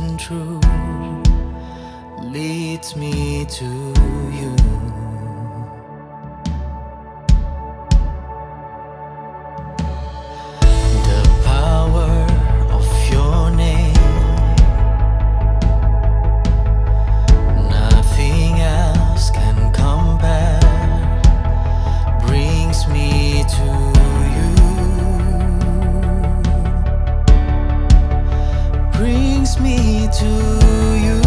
and true leads me to you. The power of your name, nothing else can compare, brings me to you, brings me to you.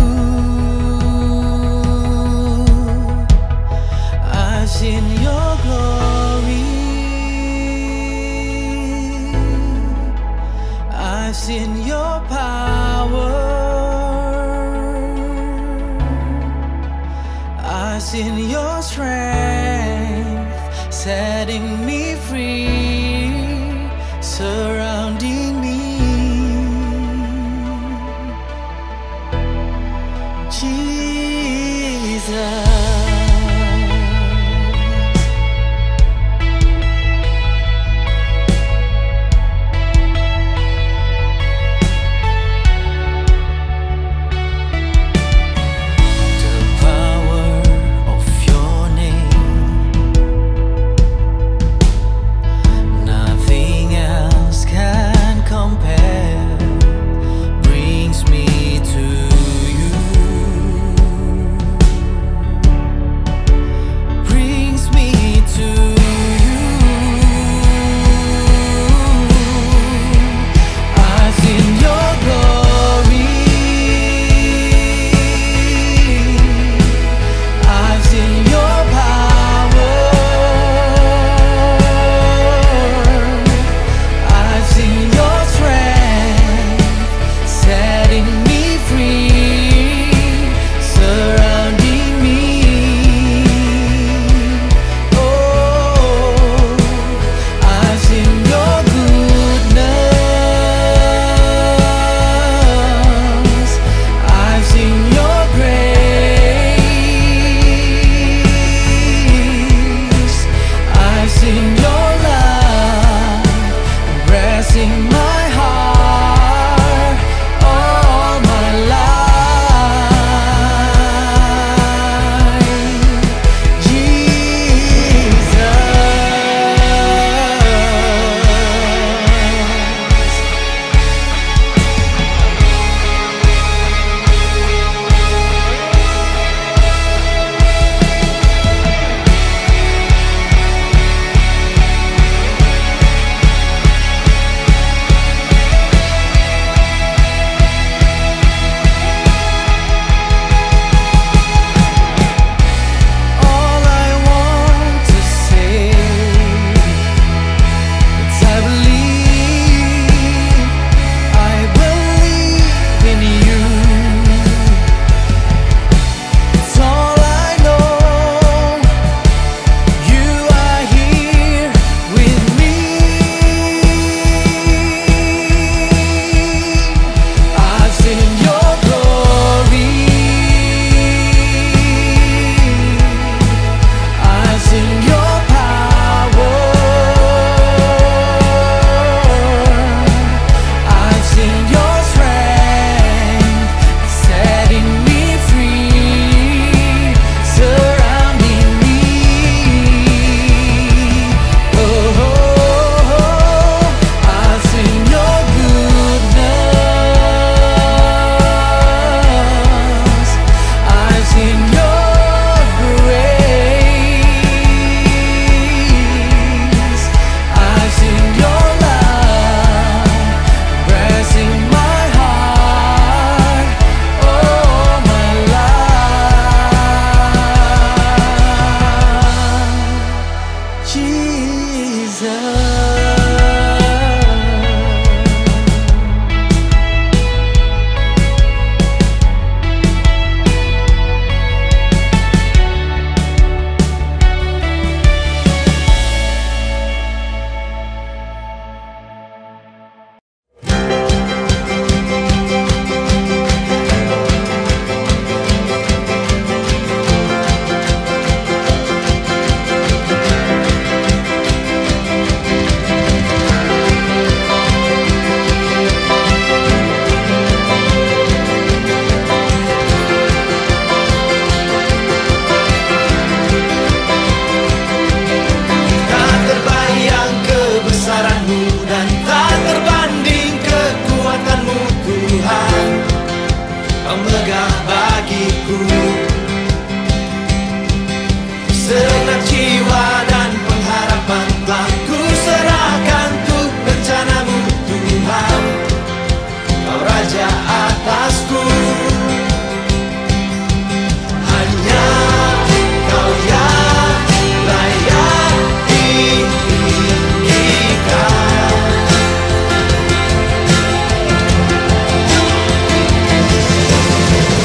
I've seen your glory, I've seen your power, I've seen your strength setting me free, surrounding me. Jesus, Kau megah bagiku. Segenap jiwa dan pengharapan telah ku serahkan untuk rencanamu Tuhan. Kau Raja atasku. Hanya Kau yang layak ditinggikan.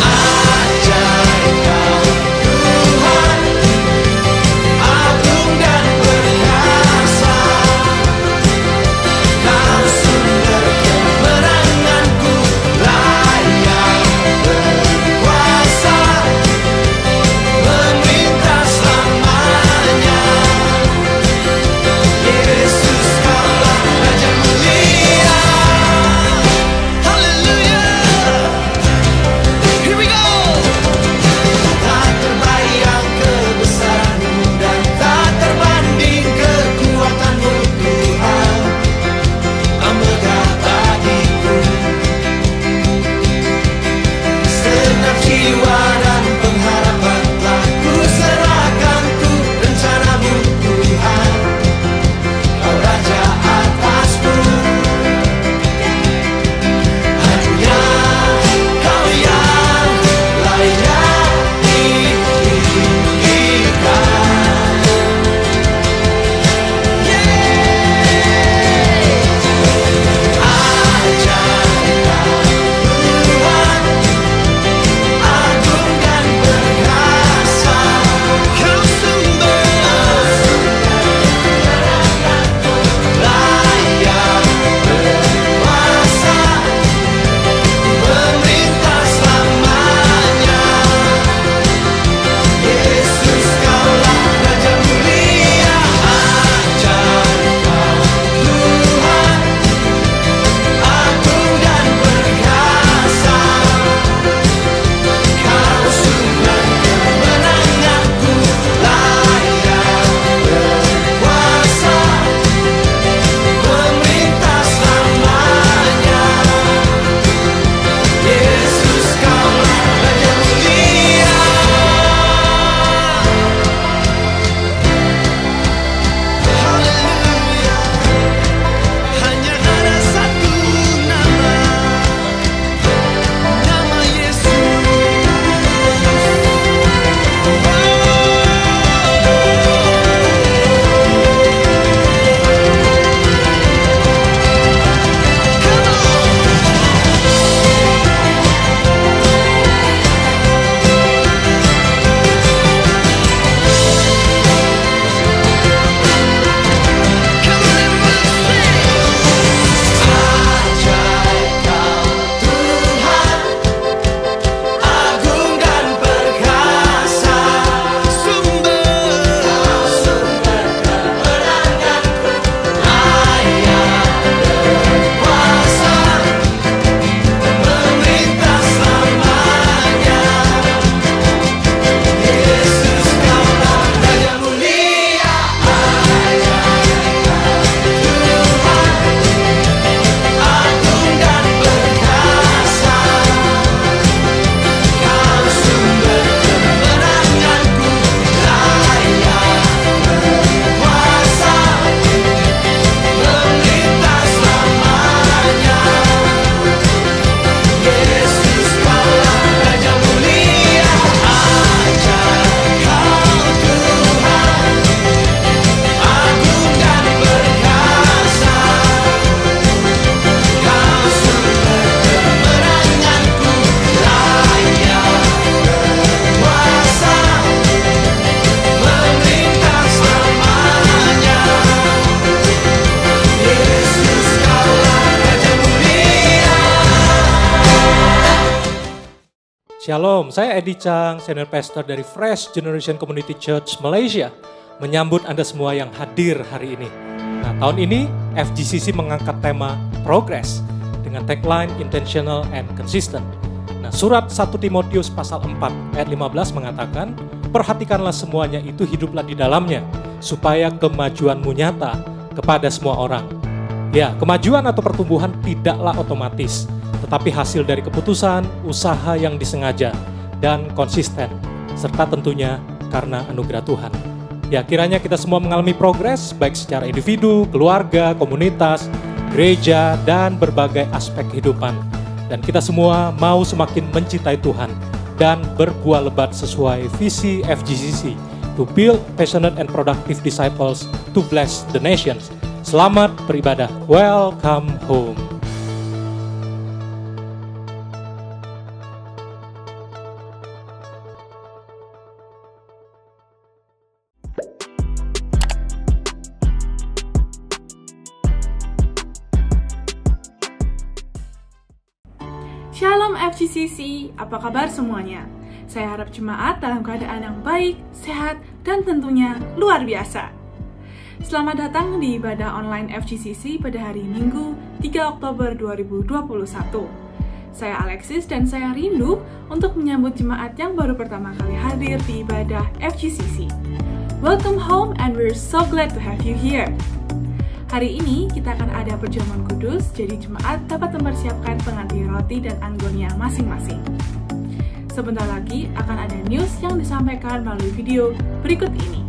Ajaib Kau Tuhan, agung dan perkasa. Kau sumber kemenanganku, layak berkuasa, memerintah selamanya. Yesus Kaulah Raja mulia. Haleluya. Here we go. Tak terbayang kebesaran-Mu dan tak terbanding kekuatan-Mu Tuhan. Kau megah bagiku. Segenap jiwa dan pengharapan telah ku serahkan untuk rencana-Mu Tuhan. Kau Raja atasku. Hanya Kau yang layak ditinggikan. Ajaib Kau Tuhan, agung dan perkasa. Kau sumber layak berkuasa, memerintah selamanya. Yesus Kaulah Raja mulia. Ajaib Kau Tuhan, agung dan perkasa. Kau sumber kemenanganku, layak berkuasa, memerintah selamanya. Yesus Kaulah Raja mulia. Haleluya. Hanya ada satu nama, nama Yesus. Ajaib Kau Tuhan, agung dan perkasa. Kau sumber kemenanganku, layak berkuasa, memerintah selamanya. Yesus Kaulah Raja mulia. Ajaib Kau Tuhan, agung dan perkasa. Kau sumber kemenanganku, layak berkuasa, memerintah selamanya. Yesus Kaulah Raja mulia. Ajaib Kau Tuhan, agung dan perkasa. Kau sumber kemenanganku, layak berkuasa, memerintah selamanya. Yesus Kaulah Raja mulia. Shalom, saya Edi Chang, Senior Pastor dari Fresh Generation Community Church Malaysia. Menyambut Anda semua yang hadir hari ini. Nah, tahun ini FGCC mengangkat tema Progress dengan tagline Intentional and Consistent. Nah, surat 1 Timotius pasal 4 ayat 15 mengatakan, perhatikanlah semuanya itu, hiduplah di dalamnya, supaya kemajuanmu nyata kepada semua orang. Ya, kemajuan atau pertumbuhan tidaklah otomatis. tetapi hasil dari keputusan, usaha yang disengaja, dan konsisten, serta tentunya karena anugerah Tuhan. Ya, kiranya kita semua mengalami progres, baik secara individu, keluarga, komunitas, gereja, dan berbagai aspek kehidupan. Dan kita semua mau semakin mencintai Tuhan dan berbuah lebat sesuai visi FGCC, to build passionate and productive disciples to bless the nations. Selamat beribadah. Welcome home. Shalom FGCC, apa kabar semuanya? Saya harap jemaat dalam keadaan yang baik, sehat, dan tentunya luar biasa. Selamat datang di ibadah online FGCC pada hari Minggu 3 Oktober 2021. Saya Alexis dan saya rindu untuk menyambut jemaat yang baru pertama kali hadir di ibadah FGCC. Welcome home and we're so glad to have you here. Hari ini kita akan ada perjamuan kudus, jadi jemaat dapat mempersiapkan penganti roti dan anggurnya masing-masing. Sebentar lagi akan ada news yang disampaikan melalui video berikut ini.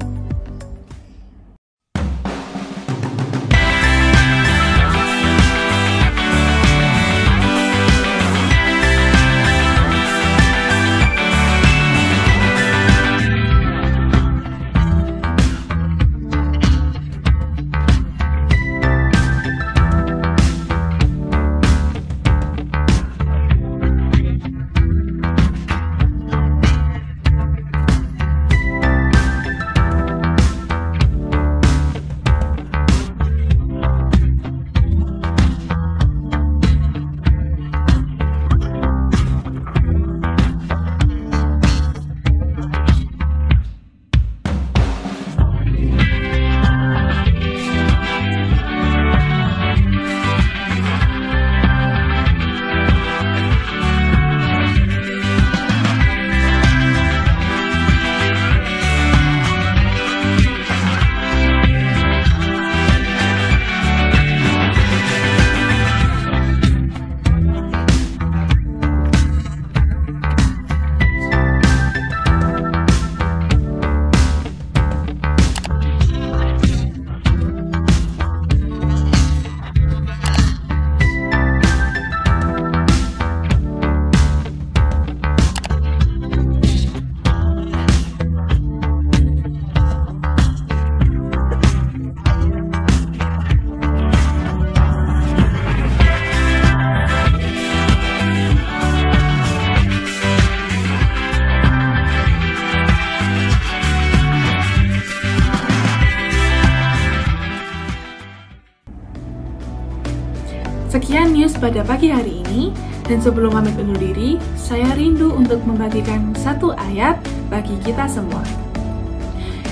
Sekian news pada pagi hari ini, dan sebelum pamit undur diri, saya rindu untuk membagikan satu ayat bagi kita semua.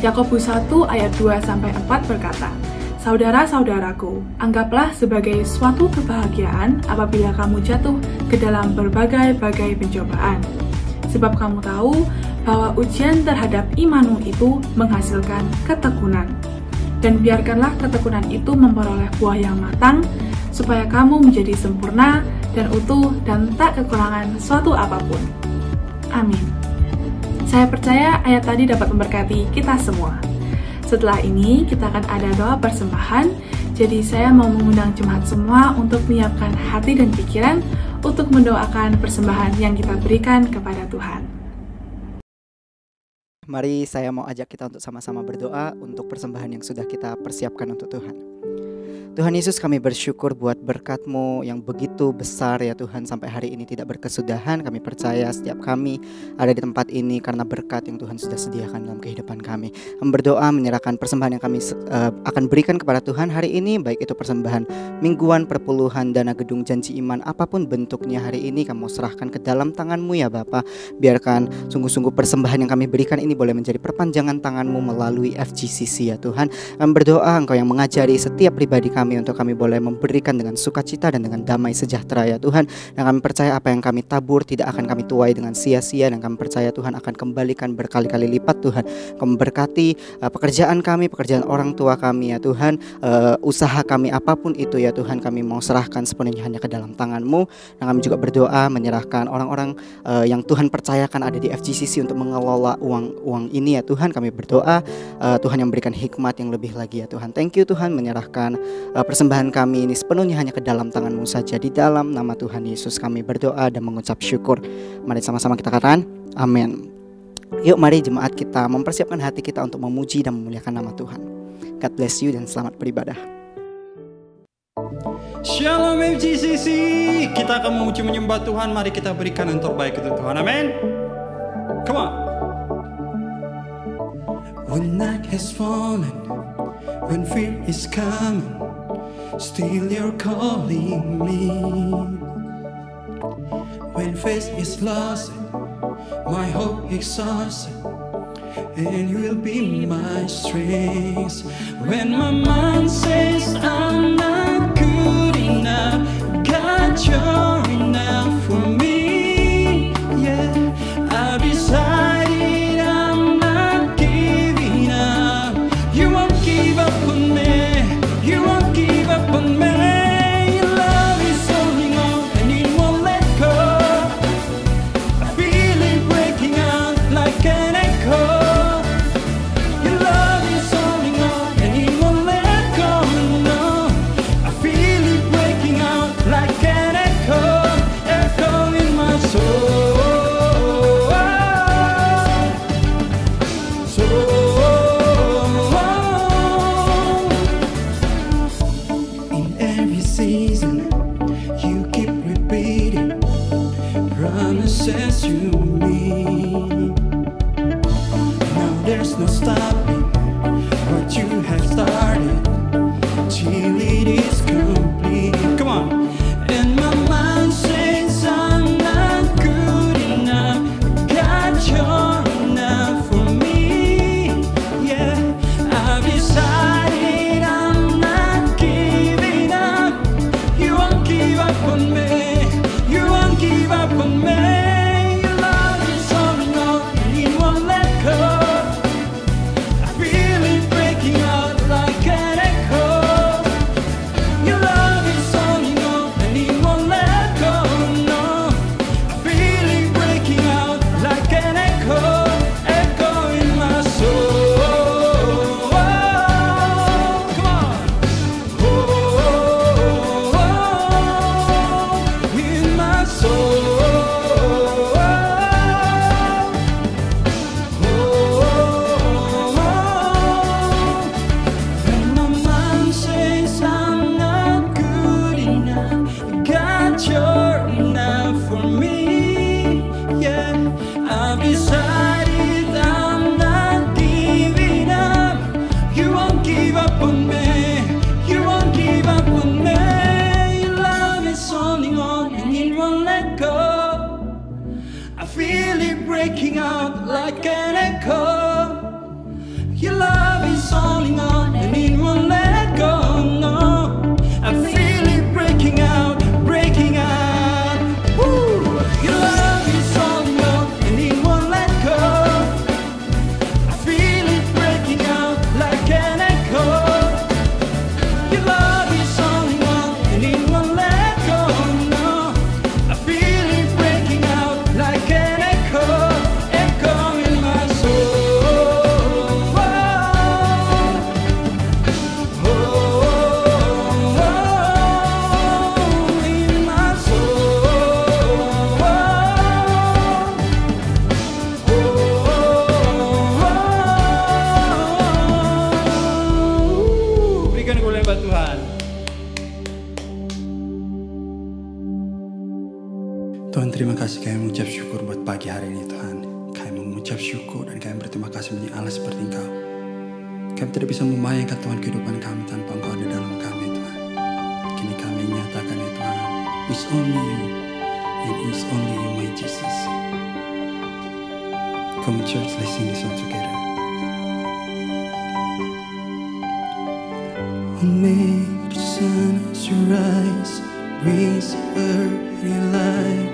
Yakobus 1 ayat 2-4 berkata, "Saudara-saudaraku, anggaplah sebagai suatu kebahagiaan apabila kamu jatuh ke dalam berbagai-bagai pencobaan. Sebab kamu tahu bahwa ujian terhadap imanmu itu menghasilkan ketekunan. Dan biarkanlah ketekunan itu memperoleh buah yang matang, supaya kamu menjadi sempurna dan utuh dan tak kekurangan suatu apapun." Amin. Saya percaya ayat tadi dapat memberkati kita semua. Setelah ini kita akan ada doa persembahan, jadi saya mau mengundang jemaat semua untuk menyiapkan hati dan pikiran untuk mendoakan persembahan yang kita berikan kepada Tuhan. Mari saya mau ajak kita untuk sama-sama berdoa untuk persembahan yang sudah kita persiapkan untuk Tuhan. Tuhan Yesus, kami bersyukur buat berkat-Mu yang begitu besar ya Tuhan, sampai hari ini tidak berkesudahan. Kami percaya setiap kami ada di tempat ini karena berkat yang Tuhan sudah sediakan dalam kehidupan kami. Kami berdoa menyerahkan persembahan yang kami akan berikan kepada Tuhan hari ini, baik itu persembahan mingguan, perpuluhan, dana gedung janji iman, apapun bentuknya hari ini kami serahkan ke dalam tangan-Mu ya Bapa. Biarkan sungguh-sungguh persembahan yang kami berikan ini boleh menjadi perpanjangan tangan-Mu melalui FGCC ya Tuhan. Kami berdoa Engkau yang mengajari setiap pribadi kami kami untuk kami boleh memberikan dengan sukacita dan dengan damai sejahtera ya Tuhan. Dan kami percaya apa yang kami tabur tidak akan kami tuai dengan sia-sia, dan kami percaya Tuhan akan kembalikan berkali-kali lipat Tuhan. Kami memberkati pekerjaan kami, pekerjaan orang tua kami ya Tuhan, usaha kami apapun itu ya Tuhan, kami mau serahkan sepenuhnya hanya ke dalam tangan-Mu. Dan kami juga berdoa menyerahkan orang-orang yang Tuhan percayakan ada di FGCC untuk mengelola uang ini ya Tuhan. Kami berdoa Tuhan yang memberikan hikmat yang lebih lagi ya Tuhan. Thank you Tuhan, menyerahkan persembahan kami ini sepenuhnya hanya ke dalam tangan-Mu saja. Di dalam nama Tuhan Yesus kami berdoa dan mengucap syukur. Mari sama-sama kita katakan amin. Yuk mari jemaat kita mempersiapkan hati kita untuk memuji dan memuliakan nama Tuhan. God bless you dan selamat beribadah. Shalom FGCC, kita akan memuji menyembah Tuhan. Mari kita berikan yang terbaik untuk Tuhan, amin. Come on. When night has fallen, when fear is coming, still you're calling me. When faith is lost, my hope exhausted, and you will be my strength. When my mind says I'm not good enough, God, you're enough for me. Yeah, I decided I'm not giving up. You won't give up on me. You won't give up on me. Your love is holding on and it won't let go. I feel it breaking out like an echo. Your love is holding on and it won't let go. No, I feel it breaking out like an echo, echo in my soul. In every season, you keep repeating promises you made. Now there's no stopping what you have started till it is complete. Come on. And my mind says I'm not good enough. God, you're enough for me. Yeah, I've decided I'm not giving up. You won't give up on me. You won't give up on me. Your love is holding on and it won't let go. I feel it breaking out like an echo. Your love is holding on and it won't let go. No, I feel it breaking out like an echo, echo in my soul. Come on. In my soul. When my mind says I'm not good enough, God, you're enough for me. Yeah, I've decided I'm not giving up. You won't give up on me. You won't give up on me. Your love is holding on and it won't let go. I feel it breaking out like an echo. Your love is holding on and it won't let go. No, I feel it breaking out, breaking out. Woo! Your love is holding on and it won't let go. I feel it breaking out like an echo. Your love is holding on and it won't let go. No, I feel it breaking out like an echo, echo in my soul. In my soul. Berikan kemuliaan buat Tuhan. Tuhan, terima kasih kami mengucap syukur buat pagi hari ini Tuhan. Kami mengucap syukur dan kami berterima kasih menjadi Allah seperti Engkau. Kami tidak bisa membayangkan Tuhan kehidupan kami tanpa Engkau di dalam kami Tuhan. Kini kami nyatakan ya Tuhan, it's only you and it's only you my Jesus. Come church, let's sing this song together. Make the sun as you rise brings early light.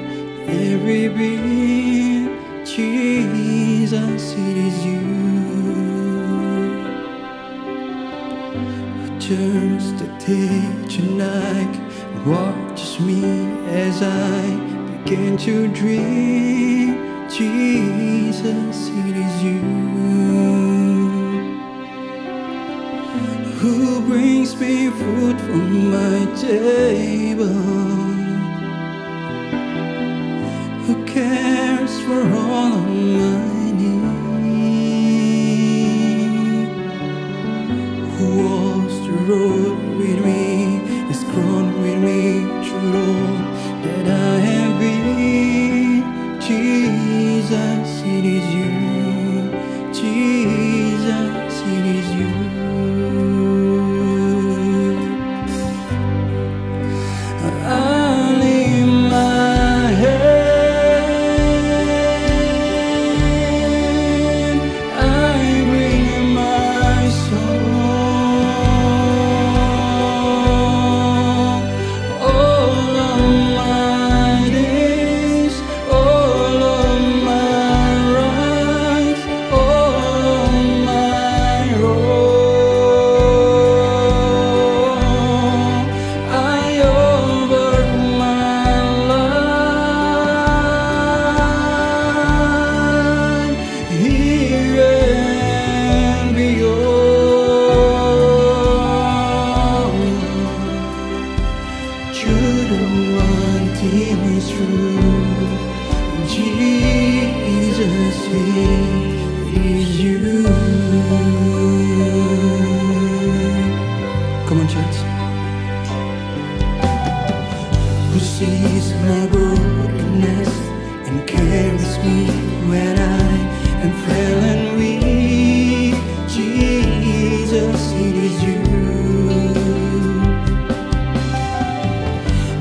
Every being, Jesus, it is you who turns the day to night and watches me as I begin to dream. Jesus, it is you who brings me food from my table, who cares for all of my needs, who walks the road with me, is grown with me through all that I have been. Jesus, it is you. Jesus, it is you. I lift my hand, I bring my song, all of my days, all of my rights, all of my wrong. I offer my life here and beyond. You're the one thing is true. Jesus, it is you. Come on, church. Who sees my brokenness and carries me when I am frail and weak. Jesus, it is you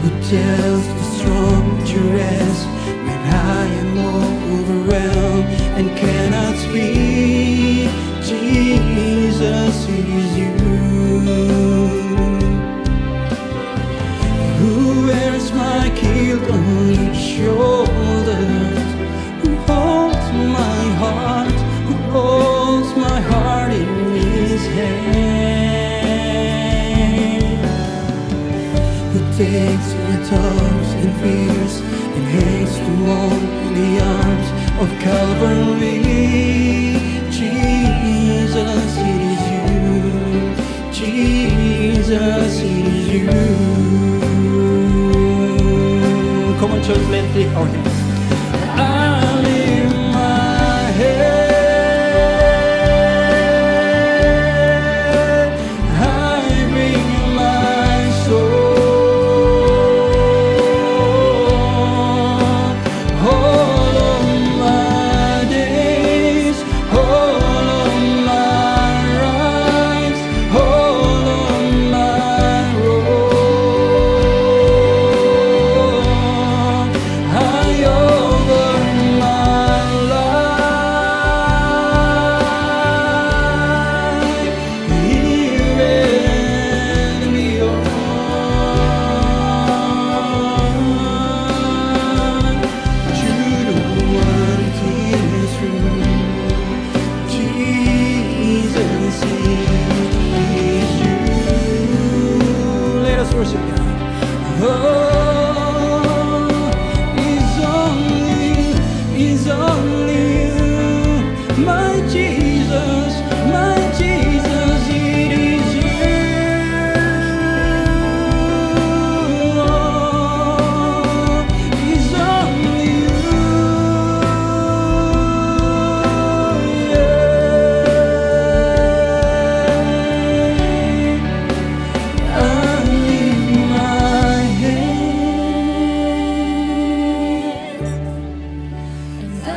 who tells the strong to rest when I am overwhelmed and cannot speak. Jesus, it is you who wears my guilt on his shoulders, who holds my heart, who holds my heart in his hand, who takes my thoughts and fears and hangs them all in the arms of Calvary. Jesus, it is you. Jesus, it is you. Come on, church, let's take our hands. I lift my head, I bring my soul, all of my days, all of my rights, all of my wrong. I offer my life here and beyond. You're the one thing is true. Jesus, it is you. Let us worship God. Oh, it's only you, my Jesus, it is you. Oh, it's only you, yeah. I lift my hand, I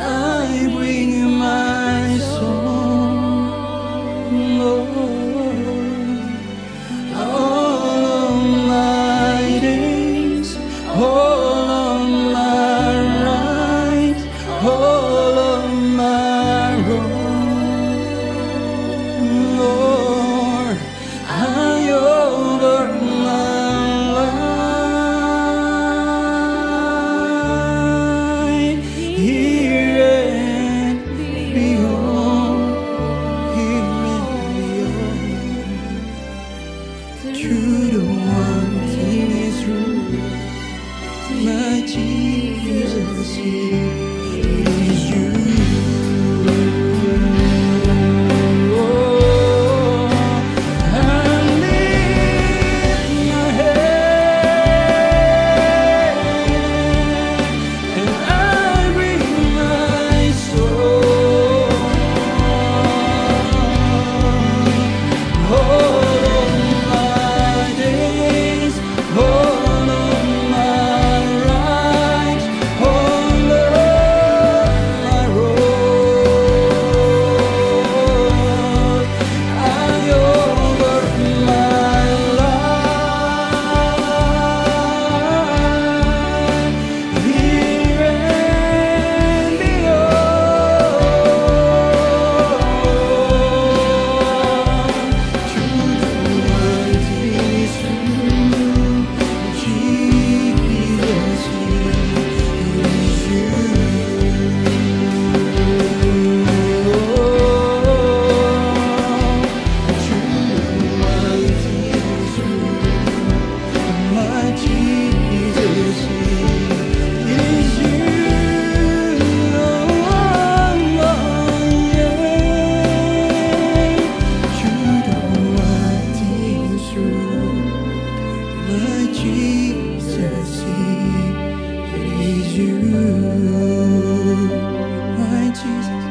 Jesus,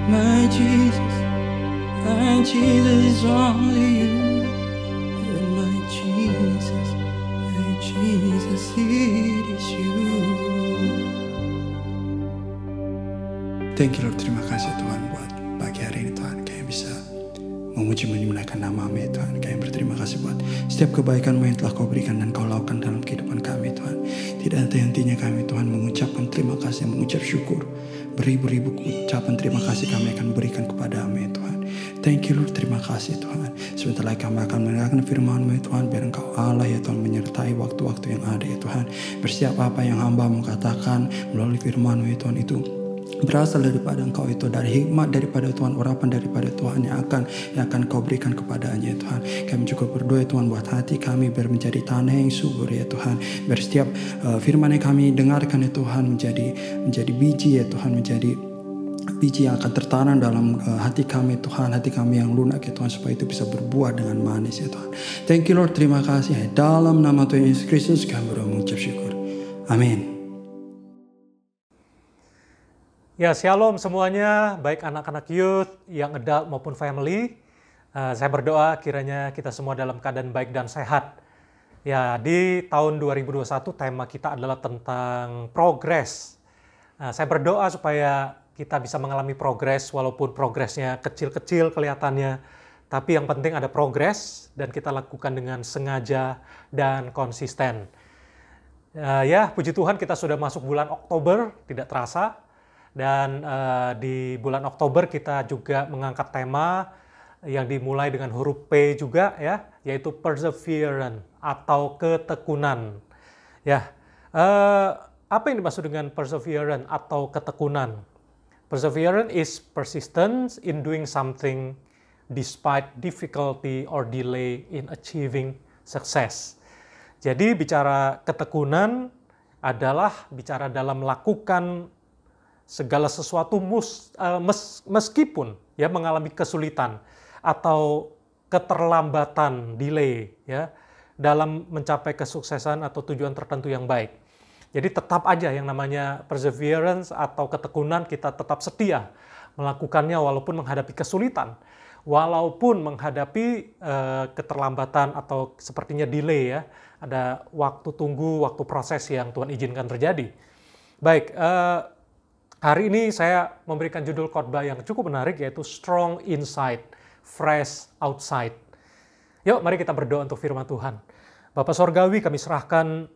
my Jesus, my Jesus, only you. And my Jesus, it is you. Thank you Lord, terima kasih Tuhan buat pagi hari ini Tuhan. Kami bisa memuji memuliakan nama-Mu ya Tuhan. Kami berterima kasih buat setiap kebaikan-Mu yang telah Kau berikan dan Kau lakukan dalam kehidupan kami Tuhan. Tidak henti-hentinya kami Tuhan mengucapkan terima kasih, mengucap syukur. Beribu-ribu ucapan terima kasih kami akan berikan kepada-Mu ya Tuhan. Thank you Lord, terima kasih Tuhan. Sebentar lagi kami akan mendengarkan firman-Mu ya Tuhan. Biar Engkau Allah ya Tuhan menyertai waktu-waktu yang ada ya Tuhan. Bersiap apa yang hamba-Mu katakan melalui firman-Mu ya Tuhan itu berasal daripada Engkau itu, dari hikmat daripada Tuhan, urapan daripada Tuhan yang akan Kau berikan kepadanya ya Tuhan. Kami juga berdoa ya Tuhan buat hati kami biar menjadi tanah yang subur ya Tuhan. Biar setiap firman yang kami dengarkan ya Tuhan menjadi biji ya Tuhan, menjadi biji yang akan tertanam dalam hati kami Tuhan, hati kami yang lunak ya Tuhan, supaya itu bisa berbuah dengan manis ya Tuhan. Thank you Lord, terima kasih. Dalam nama Tuhan Yesus Kristus kami berdoa mengucap syukur. Amin. Ya, shalom semuanya, baik anak-anak youth, yang adult maupun family. Saya berdoa kiranya kita semua dalam keadaan baik dan sehat. Ya, di tahun 2021 tema kita adalah tentang progres. Saya berdoa supaya kita bisa mengalami progres walaupun progresnya kecil-kecil kelihatannya. Tapi yang penting ada progres dan kita lakukan dengan sengaja dan konsisten. Ya, puji Tuhan kita sudah masuk bulan Oktober, tidak terasa. Dan di bulan Oktober kita juga mengangkat tema yang dimulai dengan huruf P juga ya, yaitu perseverance atau ketekunan. Ya, apa yang dimaksud dengan perseverance atau ketekunan? Perseverance is persistence in doing something despite difficulty or delay in achieving success. Jadi bicara ketekunan adalah bicara dalam melakukan segala sesuatu meskipun ya mengalami kesulitan atau keterlambatan, delay ya dalam mencapai kesuksesan atau tujuan tertentu yang baik. Jadi tetap aja yang namanya perseverance atau ketekunan, kita tetap setia melakukannya walaupun menghadapi kesulitan, walaupun menghadapi keterlambatan atau sepertinya delay ya, ada waktu tunggu, waktu proses yang Tuhan izinkan terjadi. Baik, hari ini saya memberikan judul khotbah yang cukup menarik, yaitu Strong Inside, Fresh Outside. Yuk, mari kita berdoa untuk firman Tuhan. Bapa Sorgawi, kami serahkan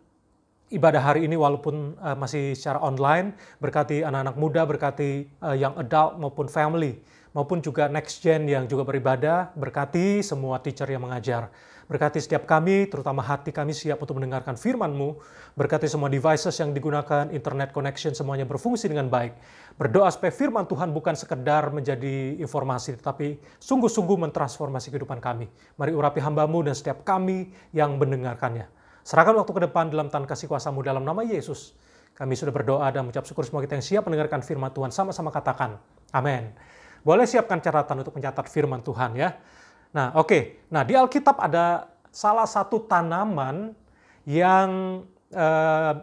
ibadah hari ini walaupun masih secara online. Berkati anak-anak muda, berkati yang adult maupun family, maupun juga next gen yang juga beribadah. Berkati semua teacher yang mengajar. Berkati setiap kami, terutama hati kami siap untuk mendengarkan firman-Mu. Berkati semua devices yang digunakan, internet connection semuanya berfungsi dengan baik. Berdoa supaya firman Tuhan bukan sekedar menjadi informasi, tetapi sungguh-sungguh mentransformasi kehidupan kami. Mari urapi hamba-Mu dan setiap kami yang mendengarkannya. Serahkan waktu ke depan dalam tangan kasih kuasa-Mu dalam nama Yesus. Kami sudah berdoa dan mengucap syukur semua kita yang siap mendengarkan firman Tuhan. Sama-sama katakan, amin. Boleh siapkan catatan untuk mencatat firman Tuhan ya. Nah, oke. Nah, di Alkitab ada salah satu tanaman yang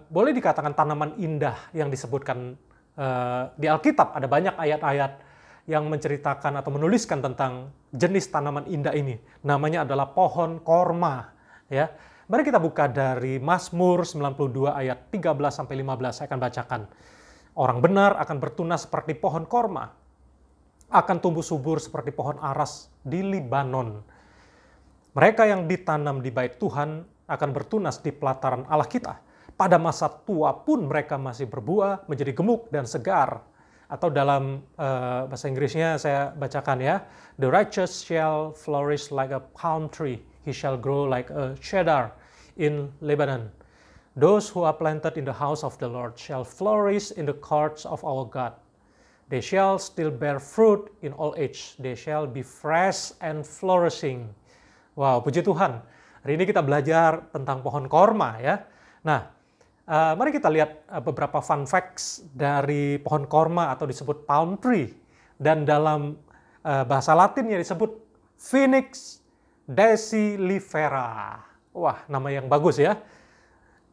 boleh dikatakan tanaman indah yang disebutkan di Alkitab. Ada banyak ayat-ayat yang menceritakan atau menuliskan tentang jenis tanaman indah ini. Namanya adalah pohon korma. Ya, mari kita buka dari Mazmur 92 ayat 13-15. Saya akan bacakan. Orang benar akan bertunas seperti pohon korma, akan tumbuh subur seperti pohon aras di Libanon. Mereka yang ditanam di bait Tuhan akan bertunas di pelataran Allah kita. Pada masa tua pun mereka masih berbuah, menjadi gemuk dan segar. Atau dalam bahasa Inggrisnya saya bacakan ya. The righteous shall flourish like a palm tree. He shall grow like a cedar in Lebanon. Those who are planted in the house of the Lord shall flourish in the courts of our God. They shall still bear fruit in old age. They shall be fresh and flourishing. Wow, puji Tuhan. Hari ini kita belajar tentang pohon korma ya. Nah, mari kita lihat beberapa fun facts dari pohon korma atau disebut palm tree. Dan dalam bahasa Latinnya disebut Phoenix decilifera. Wah, nama yang bagus ya.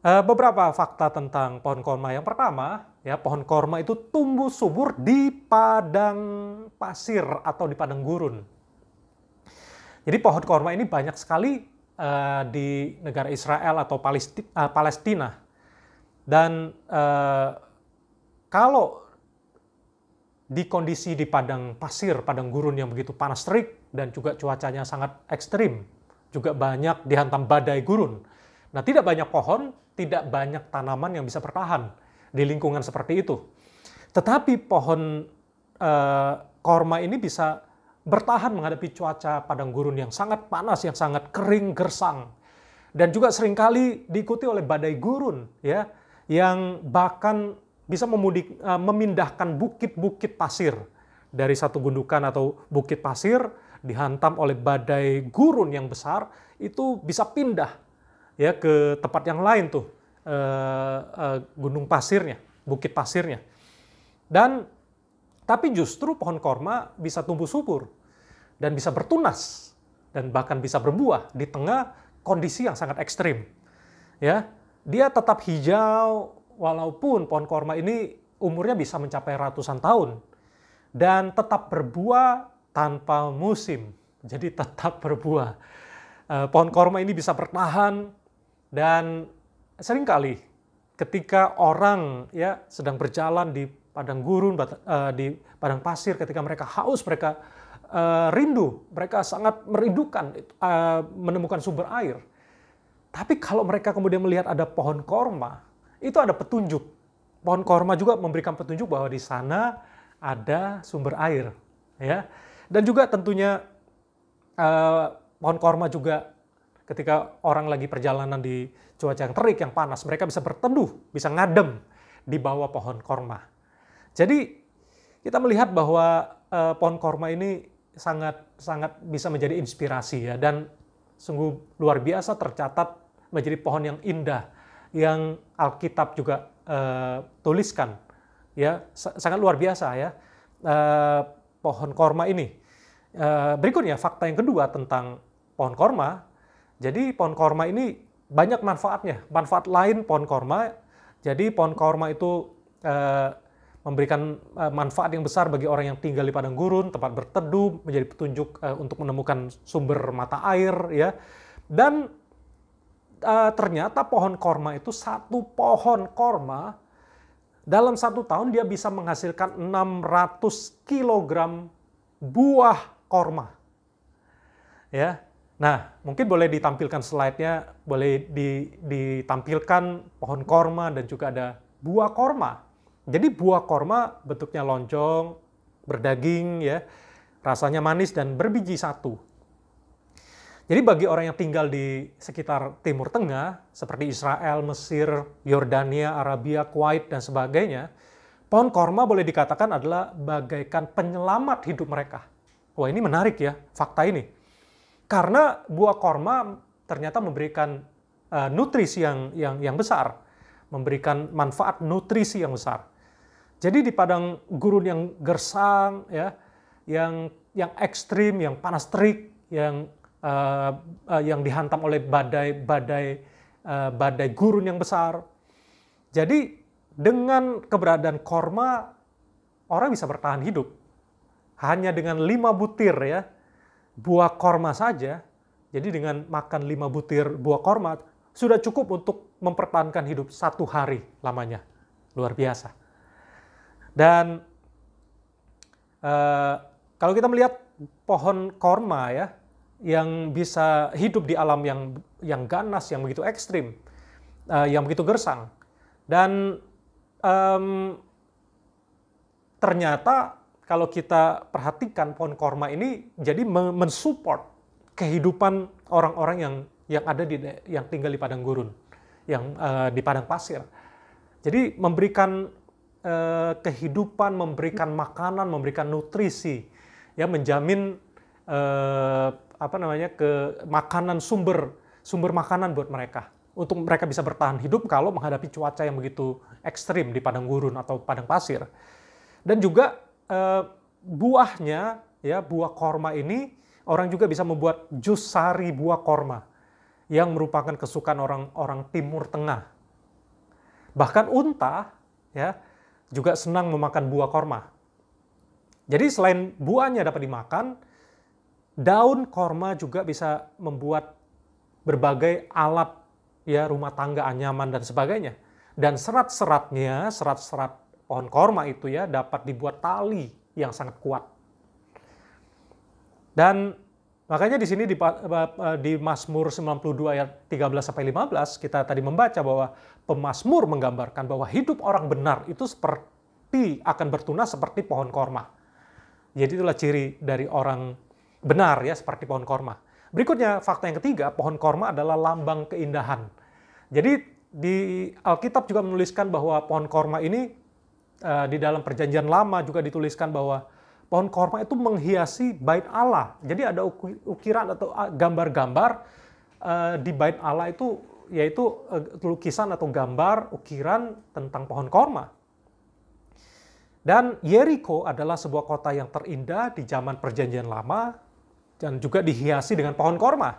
Beberapa fakta tentang pohon korma. Yang pertama, ya, pohon korma itu tumbuh subur di padang pasir atau di padang gurun. Jadi pohon korma ini banyak sekali di negara Israel atau Palestina. Dan kalau di kondisi di padang pasir, padang gurun yang begitu panas terik dan juga cuacanya sangat ekstrim, juga banyak dihantam badai gurun. Nah, tidak banyak pohon, tidak banyak tanaman yang bisa bertahan di lingkungan seperti itu. Tetapi pohon korma ini bisa bertahan menghadapi cuaca padang gurun yang sangat panas, yang sangat kering, gersang. Dan juga seringkali diikuti oleh badai gurun, ya, yang bahkan bisa memindahkan bukit-bukit pasir dari satu gundukan atau bukit pasir dihantam oleh badai gurun yang besar, itu bisa pindah ya ke tempat yang lain tuh, gunung pasirnya, bukit pasirnya. Tapi justru pohon korma bisa tumbuh subur dan bisa bertunas dan bahkan bisa berbuah di tengah kondisi yang sangat ekstrim. Ya, dia tetap hijau walaupun pohon korma ini umurnya bisa mencapai ratusan tahun dan tetap berbuah tanpa musim. Jadi tetap berbuah. Pohon korma ini bisa bertahan dan seringkali ketika orang ya sedang berjalan di padang gurun, di padang pasir, ketika mereka haus, mereka rindu, mereka sangat merindukan menemukan sumber air. Tapi kalau mereka kemudian melihat ada pohon korma, itu ada petunjuk. Pohon korma juga memberikan petunjuk bahwa di sana ada sumber air, ya. Dan juga tentunya pohon korma juga ketika orang lagi perjalanan di cuaca yang terik, yang panas, mereka bisa berteduh, bisa ngadem di bawah pohon korma. Jadi kita melihat bahwa pohon korma ini sangat bisa menjadi inspirasi ya, dan sungguh luar biasa tercatat menjadi pohon yang indah yang Alkitab juga tuliskan ya, sangat luar biasa ya pohon korma ini. Berikutnya fakta yang kedua tentang pohon korma. Jadi pohon korma ini banyak manfaatnya. Manfaat lain pohon korma. Jadi pohon korma itu memberikan manfaat yang besar bagi orang yang tinggal di padang gurun, tempat berteduh, menjadi petunjuk untuk menemukan sumber mata air, ya. Dan ternyata pohon korma itu, satu pohon korma dalam 1 tahun dia bisa menghasilkan 600 kg buah korma, ya. Nah, mungkin boleh ditampilkan slide-nya, boleh ditampilkan pohon korma dan juga ada buah korma. Jadi buah korma bentuknya lonjong, berdaging, ya, rasanya manis dan berbiji satu. Jadi bagi orang yang tinggal di sekitar Timur Tengah, seperti Israel, Mesir, Yordania, Arabia, Kuwait, dan sebagainya, pohon korma boleh dikatakan adalah bagaikan penyelamat hidup mereka. Wah, ini menarik ya, fakta ini. Karena buah korma ternyata memberikan nutrisi yang besar, memberikan manfaat nutrisi yang besar. Jadi di padang gurun yang gersang, ya, yang ekstrim, yang panas terik, yang dihantam oleh badai gurun yang besar. Jadi dengan keberadaan korma, orang bisa bertahan hidup. Hanya dengan 5 butir ya buah korma saja. Jadi dengan makan 5 butir buah korma sudah cukup untuk mempertahankan hidup 1 hari lamanya. Luar biasa. Dan kalau kita melihat pohon korma ya, yang bisa hidup di alam yang ganas, yang begitu ekstrim, yang begitu gersang. Dan ternyata kalau kita perhatikan pohon korma ini jadi mensupport kehidupan orang-orang yang ada yang tinggal di padang gurun, yang di padang pasir. Jadi memberikan kehidupan, memberikan makanan, memberikan nutrisi, ya, menjamin makanan, sumber makanan buat mereka, untuk mereka bisa bertahan hidup kalau menghadapi cuaca yang begitu ekstrim di padang gurun atau padang pasir. Dan juga buahnya, ya, buah korma ini orang juga bisa membuat jus sari buah korma yang merupakan kesukaan orang Timur Tengah. Bahkan unta, ya, juga senang memakan buah korma. Jadi selain buahnya dapat dimakan, daun korma juga bisa membuat berbagai alat ya rumah tangga, anyaman dan sebagainya. Dan serat-serat pohon korma itu ya dapat dibuat tali yang sangat kuat. Dan makanya di sini di Mazmur 92 ayat 13-15 kita tadi membaca bahwa pemazmur menggambarkan bahwa hidup orang benar itu seperti akan bertunas seperti pohon korma. Jadi itulah ciri dari orang benar ya, seperti pohon korma. Berikutnya fakta yang ketiga, pohon korma adalah lambang keindahan. Jadi di Alkitab juga menuliskan bahwa pohon korma ini di dalam Perjanjian Lama juga dituliskan bahwa pohon korma itu menghiasi bait Allah. Jadi ada ukiran atau gambar-gambar di bait Allah itu, yaitu lukisan atau gambar ukiran tentang pohon korma. Dan Yeriko adalah sebuah kota yang terindah di zaman Perjanjian Lama dan juga dihiasi dengan pohon korma.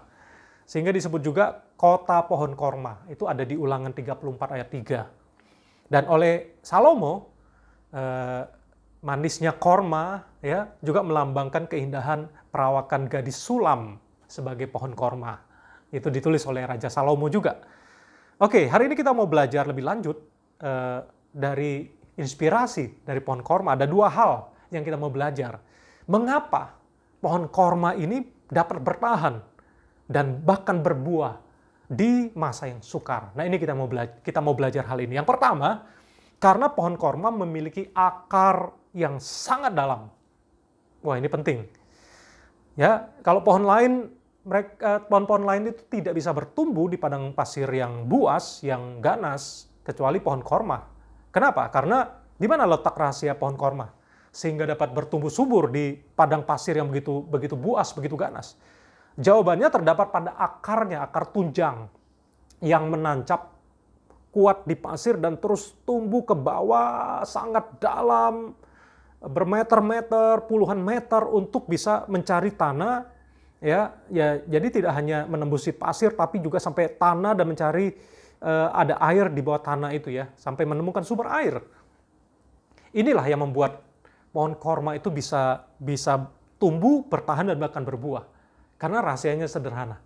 Sehingga disebut juga kota pohon korma. Itu ada di Ulangan 34 ayat 3. Dan oleh Salomo, manisnya korma ya juga melambangkan keindahan perawakan gadis Sulam sebagai pohon korma. Itu ditulis oleh Raja Salomo juga. Oke, hari ini kita mau belajar lebih lanjut dari inspirasi dari pohon korma. Ada dua hal yang kita mau belajar. Mengapa pohon korma ini dapat bertahan dan bahkan berbuah di masa yang sukar. Nah, ini kita mau belajar hal ini. Yang pertama, karena pohon korma memiliki akar yang sangat dalam. Wah, ini penting. Ya, kalau pohon lain, pohon-pohon lain itu tidak bisa bertumbuh di padang pasir yang buas, yang ganas, kecuali pohon korma. Kenapa? Karena di mana letak rahasia pohon korma sehingga dapat bertumbuh subur di padang pasir yang begitu buas, begitu ganas? Jawabannya terdapat pada akarnya, akar tunjang yang menancap kuat di pasir dan terus tumbuh ke bawah sangat dalam, bermeter-meter, puluhan meter untuk bisa mencari tanah. Ya, jadi tidak hanya menembusi pasir, tapi juga sampai tanah dan mencari ada air di bawah tanah itu ya, sampai menemukan sumber air. Inilah yang membuat pohon korma itu bisa tumbuh, bertahan dan bahkan berbuah. Karena rahasianya sederhana.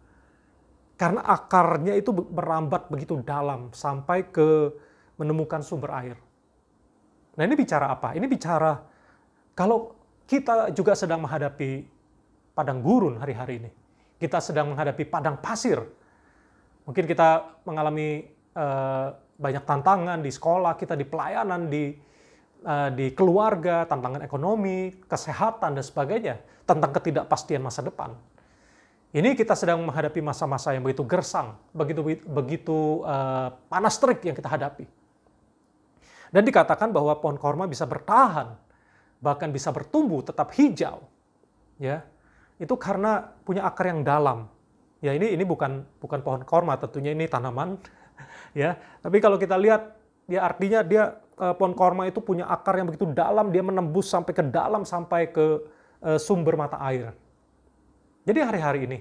Karena akarnya itu merambat begitu dalam sampai ke menemukan sumber air. Nah, ini bicara apa? Ini bicara kalau kita juga sedang menghadapi padang gurun hari-hari ini. Kita sedang menghadapi padang pasir. Mungkin kita mengalami banyak tantangan di sekolah, kita di pelayanan, di keluarga, tantangan ekonomi, kesehatan, dan sebagainya. Tentang ketidakpastian masa depan. Ini kita sedang menghadapi masa-masa yang begitu gersang, begitu panas terik yang kita hadapi. Dan dikatakan bahwa pohon korma bisa bertahan, bahkan bisa bertumbuh tetap hijau. Ya, itu karena punya akar yang dalam. Ya, ini bukan pohon korma, tentunya ini tanaman. Ya, tapi kalau kita lihat, ya artinya pohon korma itu punya akar yang begitu dalam, dia menembus sampai ke dalam, sampai ke sumber mata air. Jadi hari-hari ini,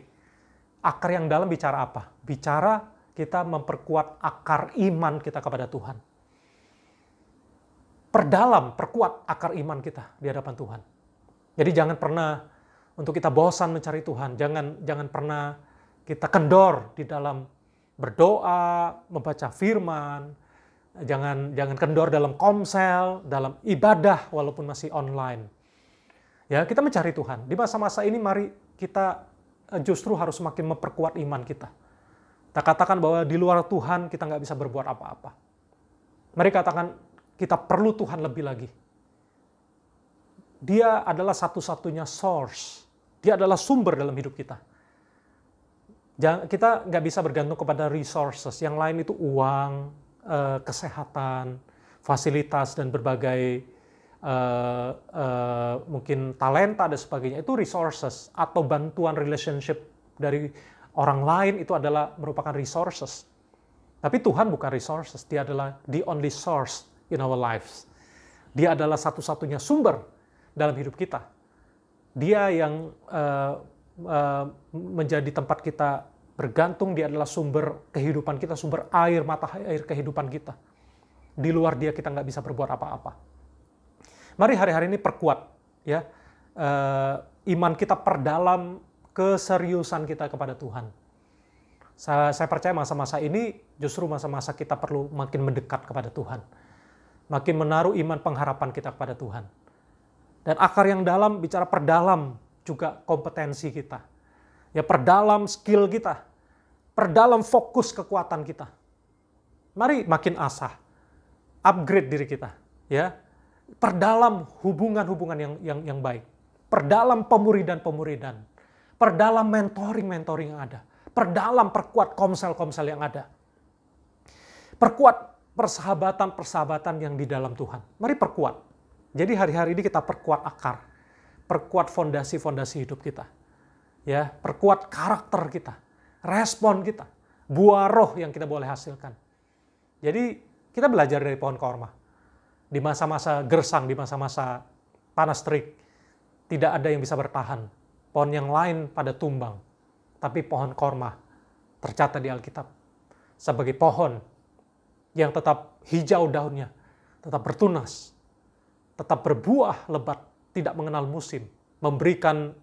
akar yang dalam bicara apa? Bicara kita memperkuat akar iman kita kepada Tuhan. Perkuat akar iman kita di hadapan Tuhan. Jadi jangan pernah untuk kita bosan mencari Tuhan, jangan pernah kita kendor di dalam berdoa, membaca firman, jangan kendor dalam komsel, dalam ibadah walaupun masih online. Ya, kita mencari Tuhan. Di masa-masa ini mari kita justru harus semakin memperkuat iman kita. Kita katakan bahwa di luar Tuhan kita nggak bisa berbuat apa-apa. Mari katakan kita perlu Tuhan lebih lagi. Dia adalah satu-satunya source. Dia adalah sumber dalam hidup kita. Kita nggak bisa bergantung kepada resources. Yang lain itu uang, kesehatan, fasilitas, dan berbagai mungkin talenta dan sebagainya. Itu resources atau bantuan relationship dari orang lain, itu adalah merupakan resources. Tapi Tuhan bukan resources. Dia adalah the only source in our lives. Dia adalah satu-satunya sumber dalam hidup kita. Dia yang menjadi tempat kita bergantung, dia adalah sumber kehidupan kita, sumber air, mata air kehidupan kita. Di luar dia kita nggak bisa berbuat apa-apa. Mari hari-hari ini perkuat ya iman kita, perdalam keseriusan kita kepada Tuhan. Saya percaya masa-masa ini justru masa-masa kita perlu makin mendekat kepada Tuhan. Makin menaruh iman pengharapan kita kepada Tuhan. Dan akar yang dalam bicara perdalam juga kompetensi kita. Ya, perdalam skill kita. Perdalam fokus kekuatan kita. Mari makin asah. Upgrade diri kita, ya. Perdalam hubungan-hubungan yang baik. Perdalam pemuridan-pemuridan. Perdalam mentoring-mentoring yang ada. Perkuat komsel-komsel yang ada. Perkuat persahabatan-persahabatan yang di dalam Tuhan. Mari perkuat. Jadi hari-hari ini kita perkuat akar. Perkuat fondasi-fondasi hidup kita. Ya, perkuat karakter kita. Respon kita. Buah roh yang kita boleh hasilkan. Jadi kita belajar dari pohon korma. Di masa-masa gersang, di masa-masa panas terik, tidak ada yang bisa bertahan. Pohon yang lain pada tumbang. Tapi pohon korma tercatat di Alkitab sebagai pohon yang tetap hijau daunnya, tetap bertunas, tetap berbuah lebat, tidak mengenal musim, memberikan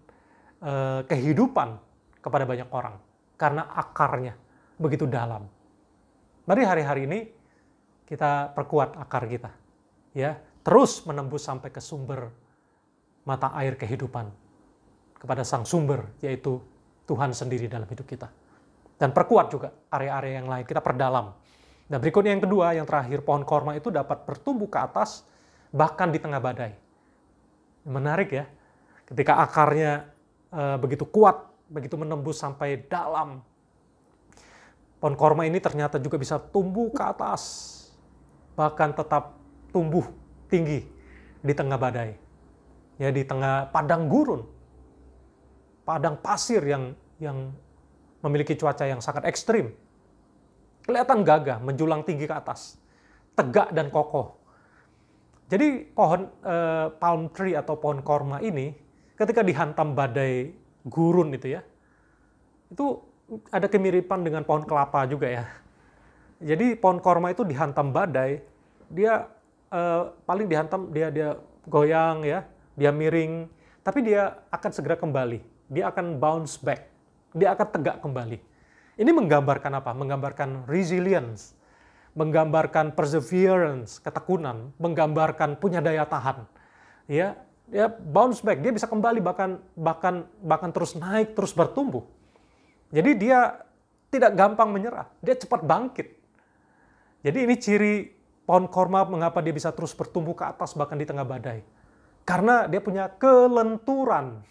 kehidupan kepada banyak orang karena akarnya begitu dalam. Mari hari-hari ini kita perkuat akar kita, ya, terus menembus sampai ke sumber mata air kehidupan, kepada sang sumber, yaitu Tuhan sendiri dalam hidup kita. Dan perkuat juga area-area yang lain, kita perdalam. Nah, berikutnya yang kedua, yang terakhir, pohon korma itu dapat bertumbuh ke atas, bahkan di tengah badai. Menarik ya, ketika akarnya begitu kuat, begitu menembus sampai dalam, pohon korma ini ternyata juga bisa tumbuh ke atas, bahkan tetap tumbuh tinggi di tengah badai. Ya, di tengah padang gurun, padang pasir yang memiliki cuaca yang sangat ekstrim. Kelihatan gagah, menjulang tinggi ke atas, tegak dan kokoh. Jadi pohon palm tree atau pohon korma ini, ketika dihantam badai gurun itu ya, itu ada kemiripan dengan pohon kelapa juga ya. Jadi pohon korma itu dihantam badai, dia paling dihantam, dia goyang ya, dia miring, tapi dia akan segera kembali. Dia akan bounce back, dia akan tegak kembali. Ini menggambarkan apa? Menggambarkan resilience, menggambarkan perseverance, ketekunan, menggambarkan punya daya tahan. Ya, dia bounce back, dia bisa kembali bahkan terus naik, terus bertumbuh. Jadi dia tidak gampang menyerah, dia cepat bangkit. Jadi ini ciri pohon korma mengapa dia bisa terus bertumbuh ke atas bahkan di tengah badai. Karena dia punya kelenturan.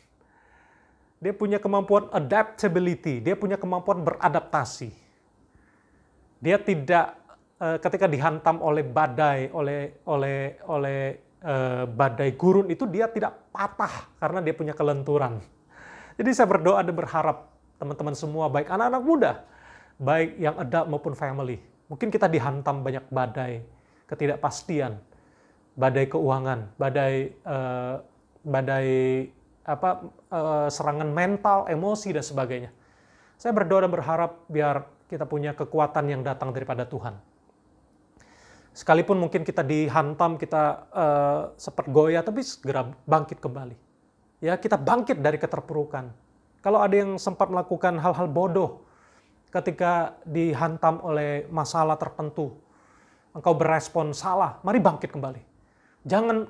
Dia punya kemampuan adaptability, dia punya kemampuan beradaptasi. Dia tidak ketika dihantam oleh badai, oleh badai gurun itu dia tidak patah karena dia punya kelenturan. Jadi saya berdoa dan berharap teman-teman semua, baik anak-anak muda, baik yang adult maupun family, mungkin kita dihantam banyak badai, ketidakpastian, badai keuangan, badai serangan mental, emosi, dan sebagainya. Saya berdoa dan berharap biar kita punya kekuatan yang datang daripada Tuhan. Sekalipun mungkin kita dihantam, kita sempat goyah, tapi segera bangkit kembali. Ya, kita bangkit dari keterpurukan. Kalau ada yang sempat melakukan hal-hal bodoh ketika dihantam oleh masalah tertentu, engkau berespon salah, mari bangkit kembali.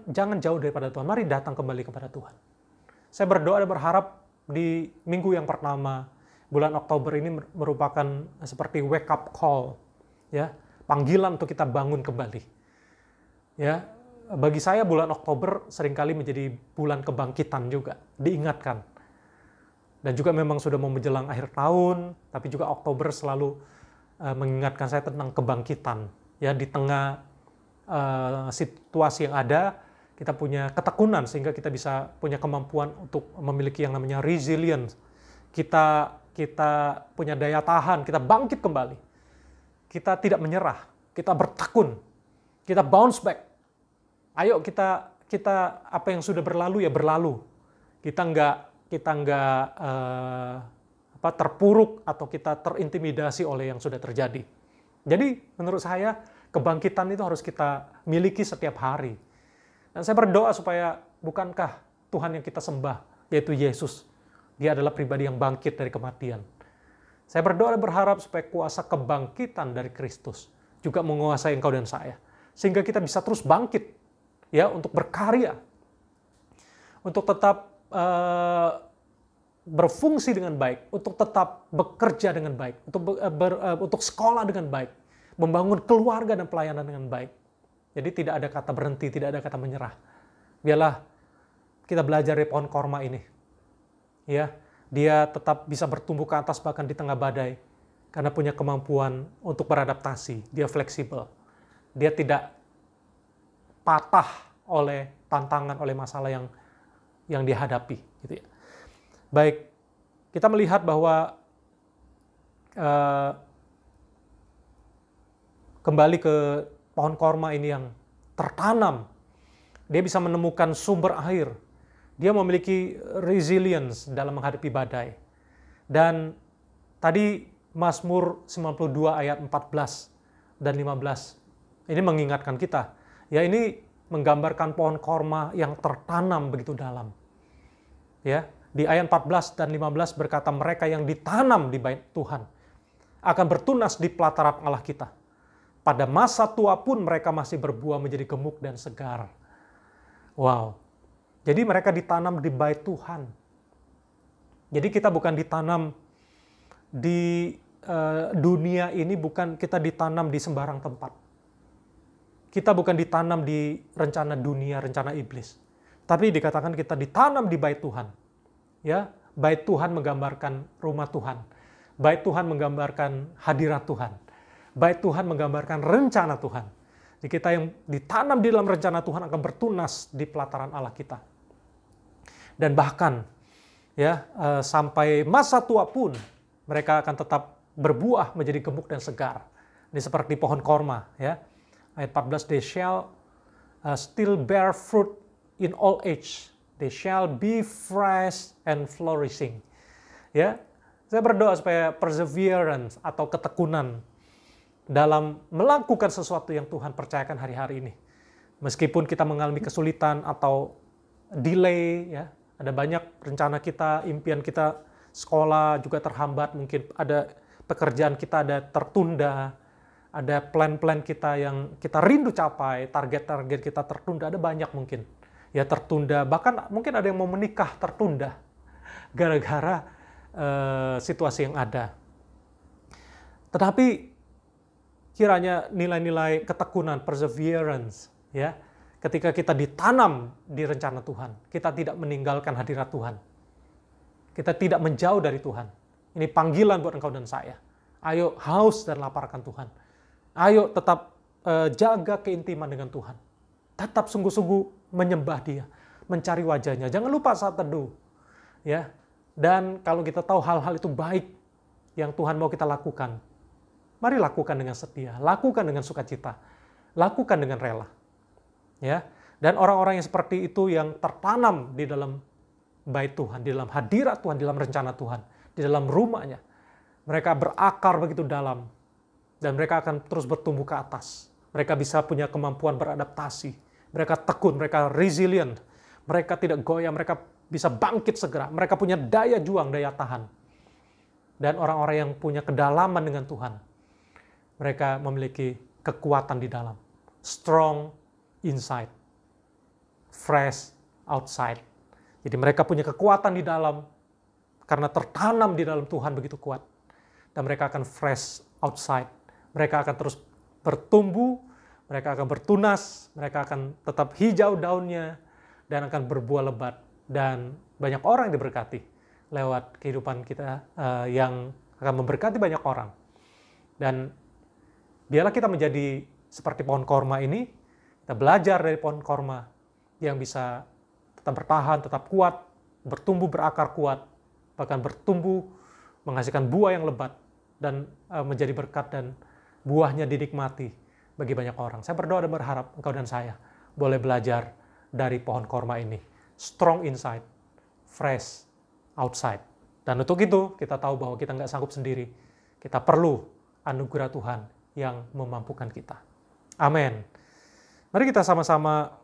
Jangan jauh daripada Tuhan, mari datang kembali kepada Tuhan. Saya berdoa dan berharap di minggu yang pertama bulan Oktober ini merupakan seperti wake up call, ya, panggilan untuk kita bangun kembali. Ya, bagi saya bulan Oktober seringkali menjadi bulan kebangkitan juga, diingatkan. Dan juga memang sudah mau menjelang akhir tahun, tapi juga Oktober selalu mengingatkan saya tentang kebangkitan. Ya, di tengah situasi yang ada, kita punya ketekunan sehingga kita bisa punya kemampuan untuk memiliki yang namanya resilience. Kita punya daya tahan, kita bangkit kembali. Kita tidak menyerah, kita bertekun, kita bounce back. Ayo kita apa yang sudah berlalu ya berlalu. Kita nggak terpuruk atau kita terintimidasi oleh yang sudah terjadi. Jadi menurut saya kebangkitan itu harus kita miliki setiap hari. Dan saya berdoa supaya bukankah Tuhan yang kita sembah, yaitu Yesus, Dia adalah pribadi yang bangkit dari kematian. Saya berdoa dan berharap supaya kuasa kebangkitan dari Kristus juga menguasai engkau dan saya. Sehingga kita bisa terus bangkit ya untuk berkarya. Untuk tetap berfungsi dengan baik, untuk tetap bekerja dengan baik, untuk sekolah dengan baik, membangun keluarga dan pelayanan dengan baik. Jadi tidak ada kata berhenti, tidak ada kata menyerah. Biarlah kita belajar dari pohon korma ini. Ya, dia tetap bisa bertumbuh ke atas bahkan di tengah badai karena punya kemampuan untuk beradaptasi. Dia fleksibel. Dia tidak patah oleh tantangan, oleh masalah yang dihadapi, gitu ya. Baik, kita melihat bahwa kembali ke pohon korma ini yang tertanam, dia bisa menemukan sumber air, dia memiliki resilience dalam menghadapi badai. Dan tadi Mazmur 92 ayat 14 dan 15, ini mengingatkan kita, ya ini menggambarkan pohon korma yang tertanam begitu dalam. Ya, di ayat 14 dan 15 berkata, mereka yang ditanam di bait Tuhan akan bertunas di pelataran Allah kita. Pada masa tua pun mereka masih berbuah menjadi gemuk dan segar. Wow. Jadi mereka ditanam di bait Tuhan. Jadi kita bukan ditanam di dunia ini, bukan kita ditanam di sembarang tempat. Kita bukan ditanam di rencana dunia, rencana iblis. Tapi dikatakan kita ditanam di bait Tuhan. Ya, bait Tuhan menggambarkan rumah Tuhan. Bait Tuhan menggambarkan hadirat Tuhan. Bait Tuhan menggambarkan rencana Tuhan. Jadi kita yang ditanam di dalam rencana Tuhan akan bertunas di pelataran Allah kita. Dan bahkan ya sampai masa tua pun mereka akan tetap berbuah menjadi gemuk dan segar. Ini seperti pohon korma ya. Ayat 14, they shall still bear fruit in old age. They shall be fresh and flourishing. Ya, saya berdoa supaya perseverance atau ketekunan dalam melakukan sesuatu yang Tuhan percayakan hari-hari ini. Meskipun kita mengalami kesulitan atau delay, ya, ada banyak rencana kita, impian kita, sekolah juga terhambat, mungkin ada pekerjaan kita ada tertunda, ada plan-plan kita yang kita rindu capai, target-target kita tertunda, ada banyak mungkin. Ya tertunda, bahkan mungkin ada yang mau menikah tertunda gara-gara situasi yang ada. Tetapi kiranya nilai-nilai ketekunan, perseverance, ya, ketika kita ditanam di rencana Tuhan, kita tidak meninggalkan hadirat Tuhan. Kita tidak menjauh dari Tuhan. Ini panggilan buat engkau dan saya. Ayo haus dan laparkan Tuhan. Ayo tetap jaga keintiman dengan Tuhan. Tetap sungguh-sungguh menyembah Dia, mencari wajahnya. Jangan lupa saat teduh. Ya. Dan kalau kita tahu hal-hal itu baik yang Tuhan mau kita lakukan, mari lakukan dengan setia, lakukan dengan sukacita, lakukan dengan rela. Ya. Dan orang-orang yang seperti itu yang tertanam di dalam bait Tuhan, di dalam hadirat Tuhan, di dalam rencana Tuhan, di dalam rumahnya, mereka berakar begitu dalam dan mereka akan terus bertumbuh ke atas. Mereka bisa punya kemampuan beradaptasi. Mereka tekun, mereka resilient. Mereka tidak goyah, mereka bisa bangkit segera. Mereka punya daya juang, daya tahan. Dan orang-orang yang punya kedalaman dengan Tuhan, mereka memiliki kekuatan di dalam. Strong inside, fresh outside. Jadi mereka punya kekuatan di dalam, karena tertanam di dalam Tuhan begitu kuat. Dan mereka akan fresh outside. Mereka akan terus bertumbuh, mereka akan bertunas, mereka akan tetap hijau daunnya, dan akan berbuah lebat. Dan banyak orang yang diberkati lewat kehidupan kita yang akan memberkati banyak orang. Dan biarlah kita menjadi seperti pohon korma ini, kita belajar dari pohon korma yang bisa tetap bertahan, tetap kuat, bertumbuh berakar kuat, bahkan bertumbuh menghasilkan buah yang lebat, dan menjadi berkat dan buahnya dinikmati bagi banyak orang. Saya berdoa dan berharap engkau dan saya boleh belajar dari pohon korma ini. Strong inside, fresh outside. Dan untuk itu kita tahu bahwa kita nggak sanggup sendiri. Kita perlu anugerah Tuhan yang memampukan kita. Amin. Mari kita sama-sama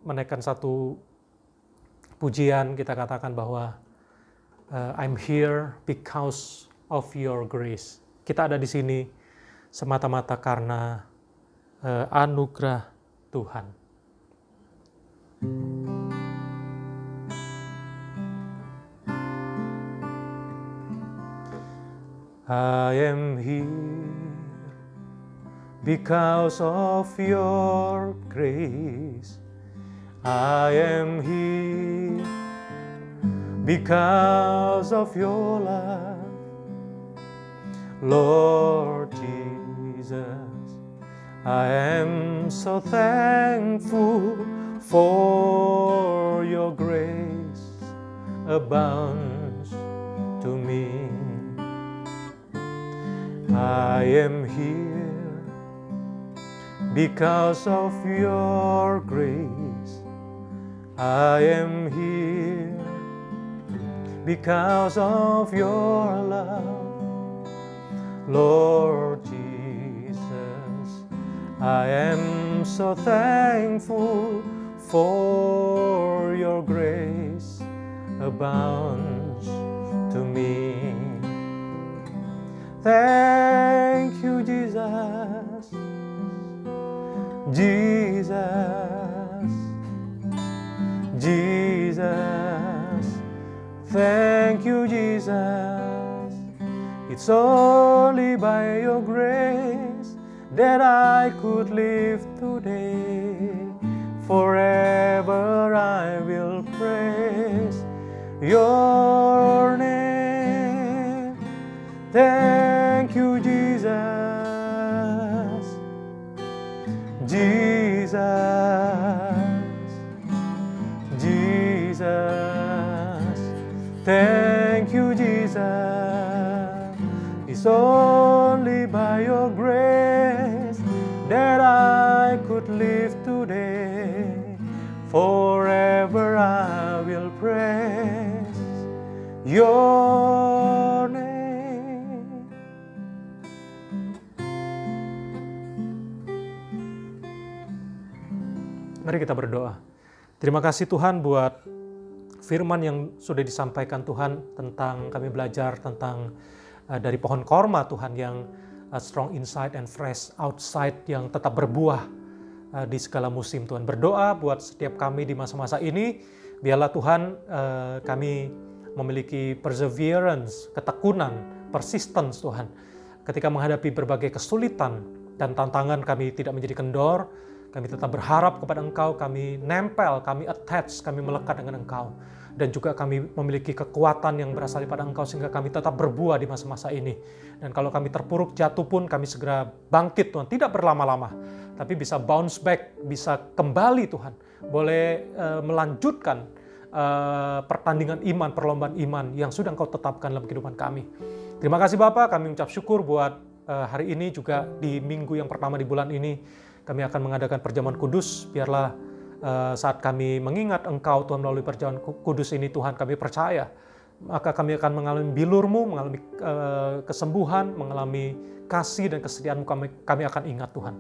menaikkan satu pujian, kita katakan bahwa I'm here because of your grace. Kita ada di sini semata-mata karena anugerah Tuhan. I am here because of your grace. I am here because of your love, Lord Jesus. I am so thankful for your grace abounds to me. I am here because of your grace. I am here because of your love, Lord Jesus. I am so thankful for your grace abounds to me. Thank you, Jesus, Jesus, Jesus. Thank you, Jesus. It's only by your grace that I could live today. Forever I will praise your name. Thank you, Jesus, Jesus, Jesus. Thank you, Jesus. It's only by your grace that I could live today. Forever I will praise your name. Mari kita berdoa. Terima kasih Tuhan buat firman yang sudah disampaikan Tuhan, tentang kami belajar tentang dari pohon korma Tuhan yang strong inside and fresh outside, yang tetap berbuah di segala musim Tuhan. Berdoa buat setiap kami di masa-masa ini, biarlah Tuhan kami memiliki perseverance, ketekunan, persistence Tuhan. Ketika menghadapi berbagai kesulitan dan tantangan, kami tidak menjadi kendor, kami tetap berharap kepada Engkau, kami nempel, kami attach, kami melekat dengan Engkau. Dan juga kami memiliki kekuatan yang berasal daripada Engkau sehingga kami tetap berbuah di masa-masa ini. Dan kalau kami terpuruk jatuh pun kami segera bangkit Tuhan, tidak berlama-lama. Tapi bisa bounce back, bisa kembali Tuhan. Boleh melanjutkan pertandingan iman, perlombaan iman yang sudah Engkau tetapkan dalam kehidupan kami. Terima kasih Bapa, kami mengucap syukur buat hari ini juga di minggu yang pertama di bulan ini. Kami akan mengadakan perjamuan kudus, biarlah saat kami mengingat Engkau Tuhan melalui perjamuan kudus ini Tuhan, kami percaya maka kami akan mengalami bilur-Mu, mengalami kesembuhan, mengalami kasih dan kesetiaan-Mu, kami akan ingat Tuhan.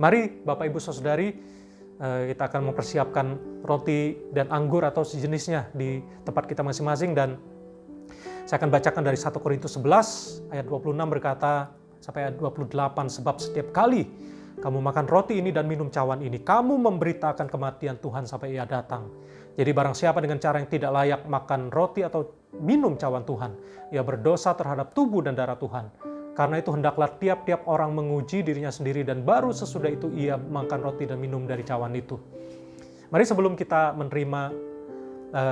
Mari Bapak Ibu Saudari, kita akan mempersiapkan roti dan anggur atau sejenisnya di tempat kita masing-masing, dan saya akan bacakan dari 1 Korintus 11 ayat 26 berkata sampai ayat 28, sebab setiap kali kamu makan roti ini dan minum cawan ini, kamu memberitakan kematian Tuhan sampai Ia datang. Jadi barang siapa dengan cara yang tidak layak makan roti atau minum cawan Tuhan, ia berdosa terhadap tubuh dan darah Tuhan. Karena itu hendaklah tiap-tiap orang menguji dirinya sendiri, dan baru sesudah itu ia makan roti dan minum dari cawan itu. Mari sebelum kita menerima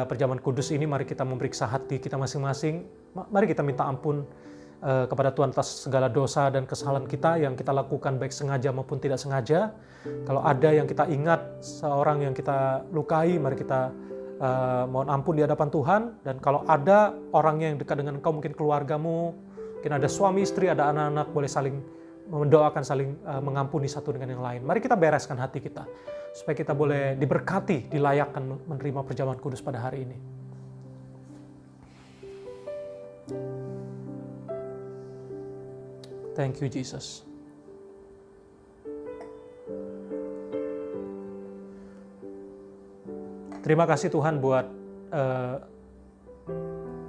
perjamuan kudus ini, mari kita memeriksa hati kita masing-masing. Mari kita minta ampun kepada Tuhan atas segala dosa dan kesalahan kita yang kita lakukan baik sengaja maupun tidak sengaja. Kalau ada yang kita ingat, seorang yang kita lukai, mari kita mohon ampun di hadapan Tuhan. Dan kalau ada orang yang dekat dengan engkau, mungkin keluargamu, mungkin ada suami istri, ada anak-anak, boleh saling mendoakan, saling mengampuni satu dengan yang lain. Mari kita bereskan hati kita supaya kita boleh diberkati, dilayakkan menerima perjamuan kudus pada hari ini. Thank you, Jesus. Terima kasih Tuhan buat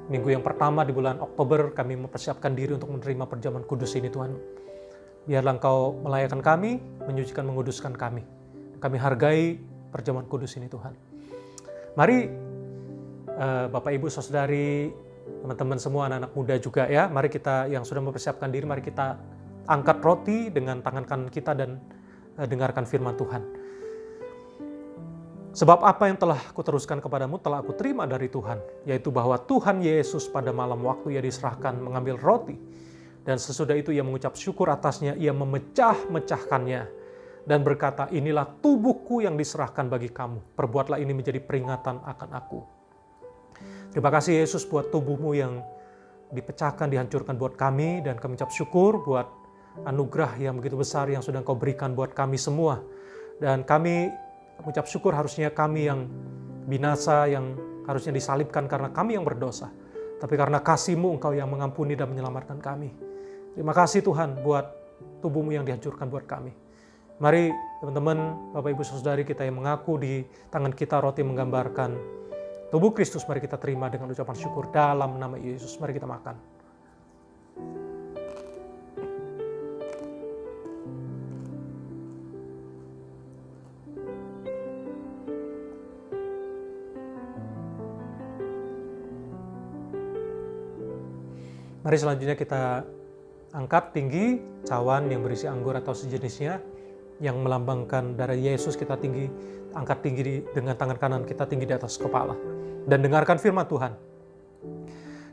minggu yang pertama di bulan Oktober kami mempersiapkan diri untuk menerima perjamuan kudus ini Tuhan. Biarlah Engkau melayakan kami, menyucikan, menguduskan kami. Kami hargai perjamuan kudus ini Tuhan. Mari Bapak Ibu Saudari, teman-teman semua, anak-anak muda juga ya. Mari kita yang sudah mempersiapkan diri, mari kita angkat roti dengan tangan kanan kita dan dengarkan firman Tuhan. Sebab apa yang telah kuteruskan kepadamu telah aku terima dari Tuhan, yaitu bahwa Tuhan Yesus pada malam waktu ia diserahkan mengambil roti, dan sesudah itu ia mengucap syukur atasnya, ia memecah-mecahkannya, dan berkata, inilah tubuhku yang diserahkan bagi kamu, perbuatlah ini menjadi peringatan akan aku. Terima kasih Yesus buat tubuhmu yang dipecahkan, dihancurkan buat kami, dan kami ucap syukur buat anugerah yang begitu besar yang sudah Engkau berikan buat kami semua. Dan kami mengucap syukur harusnya kami yang binasa, yang harusnya disalibkan karena kami yang berdosa. Tapi karena kasih-Mu Engkau yang mengampuni dan menyelamatkan kami. Terima kasih Tuhan buat tubuh-Mu yang dihancurkan buat kami. Mari teman-teman, Bapak Ibu Saudari kita yang mengaku di tangan kita roti menggambarkan tubuh Kristus, mari kita terima dengan ucapan syukur dalam nama Yesus. Mari kita makan. Mari selanjutnya kita angkat tinggi cawan yang berisi anggur atau sejenisnya yang melambangkan darah Yesus. Kita angkat tinggi dengan tangan kanan kita tinggi di atas kepala dan dengarkan firman Tuhan.